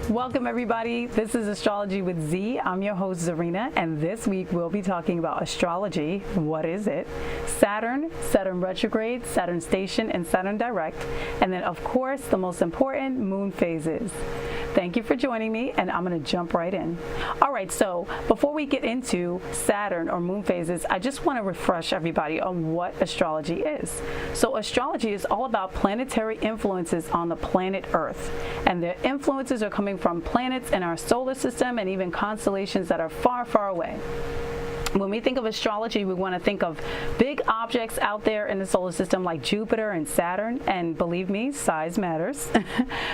Welcome everybody. This is Astrology with Z. I'm your host Zarina, and this week we'll be talking about astrology. What is it? Saturn, Saturn retrograde, Saturn station, and Saturn direct. And then of course the most important, moon phases. Thank you for joining me, and I'm going to jump right in. All right, so before we get into Saturn or moon phases, I just want to refresh everybody on what astrology is. So astrology is all about planetary influences on the planet Earth, and the influences are coming from planets in our solar system and even constellations that are far, far away. When we think of astrology, we want to think of big objects out there in the solar system like Jupiter and Saturn, and believe me, size matters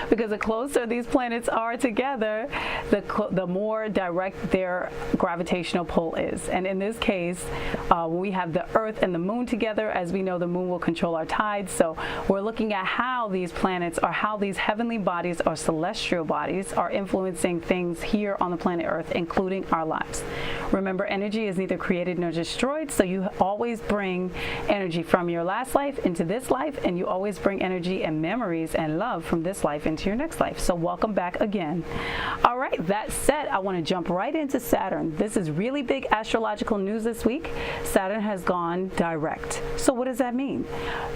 because the closer these planets are together, the more direct their gravitational pull is. And in this case, when we have the Earth and the Moon together, as we know, the Moon will control our tides. So we're looking at how these planets or how these heavenly bodies or celestial bodies are influencing things here on the planet Earth, including our lives. Remember, energy is neither created nor destroyed, so you always bring energy from your last life into this life, and you always bring energy and memories and love from this life into your next life. So welcome back again. All right, that said, I want to jump right into Saturn. This is really big astrological news this week. Saturn has gone direct. So what does that mean?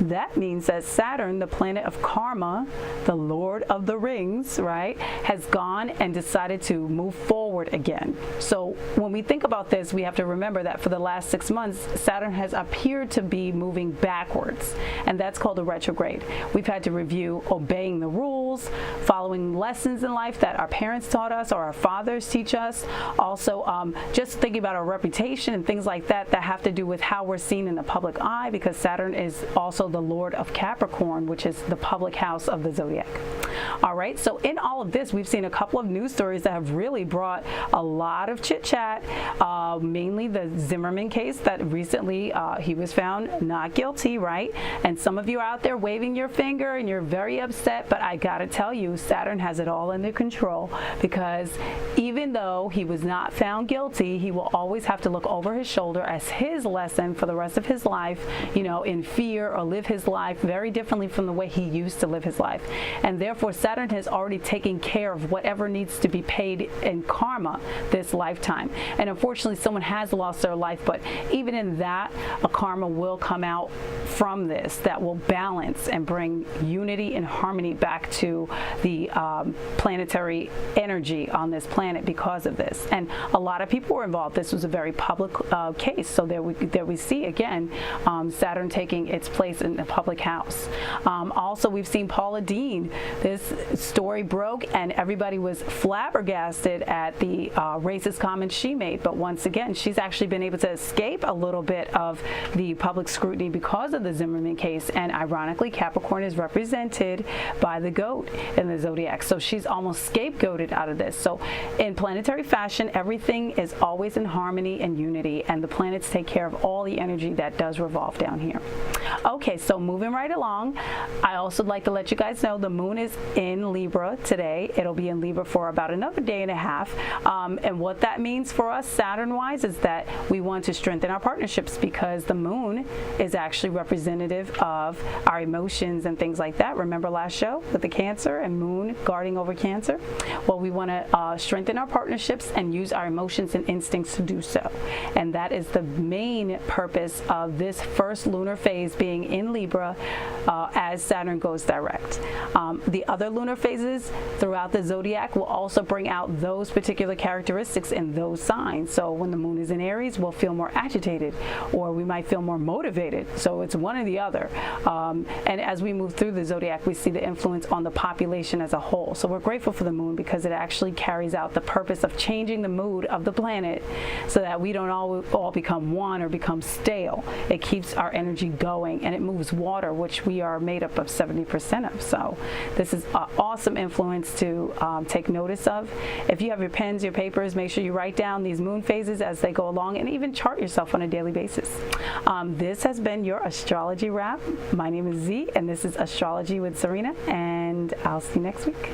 That means that Saturn, the planet of karma, the Lord of the Rings, right, has gone and decided to move forward again. So when we think about this, we have to remember that for the last 6 months, Saturn has appeared to be moving backwards, and that's called a retrograde. We've had to review obeying the rules, following lessons in life that our parents taught us or our fathers teach us. Also, just thinking about our reputation and things like that that have to do with how we're seen in the public eye, because Saturn is also the Lord of Capricorn, which is the public house of the zodiac. All right, so in all of this, we've seen a couple of news stories that have really brought a lot of chit chat, mainly the Zimmerman case that recently he was found not guilty, right? And some of you are out there waving your finger and you're very upset, but I gotta tell you, Saturn has it all under control, because even though he was not found guilty, he will always have to look over his shoulder as his lesson for the rest of his life, you know, in fear, or live his life very differently from the way he used to live his life. And therefore, Saturn has already taken care of whatever needs to be paid in karma this lifetime. And unfortunately, someone has lost their life, but even in that, a karma will come out from this that will balance and bring unity and harmony back to the planetary energy on this planet because of this. And a lot of people were involved. This was a very public case. So there we see again Saturn taking its place in the public house. Also, we've seen Paula Deen. This story broke and everybody was flabbergasted at the racist comments she made. But once again, she's actually been able to escape a little bit of the public scrutiny because of the Zimmerman case. And ironically, Capricorn is represented by the goat in the zodiac. So she's almost scapegoated out of this. So in planetary fashion, everything is always in harmony and unity, and the planets take care of all the energy that does revolve down here. Okay, so moving right along, I also like to let you guys know the moon is in Libra today. It'll be in Libra for about another day and a half. And what that means for us Saturn-wise is that we want to strengthen our partnerships, because the moon is actually representative of our emotions and things like that. Remember last show with the Cancer and moon guarding over Cancer? Well, we want to strengthen our partnerships and use our emotions and instincts to do so. And that is the main purpose of this first lunar phase being in Libra as Saturn goes direct. The other lunar phases throughout the zodiac will also bring out those particular characteristics in those signs. So when the moon is in Aries, we'll feel more agitated, or we might feel more motivated. So it's one or the other. And as we move through the zodiac, we see the influence on the population as a whole. So we're grateful for the moon because it actually carries out the purpose of changing the mood of the planet so that we don't all become one or become stale. It keeps our energy going, and it moves water, which we are made up of 70% of. So this is an awesome influence to take notice of. If you have your pens, your papers, make sure you write down these moon phases as they go along, and even chart yourself on a daily basis. This has been your astrology wrap. My name is Z, and this is Astrology with Zarina, and I'll see you next week.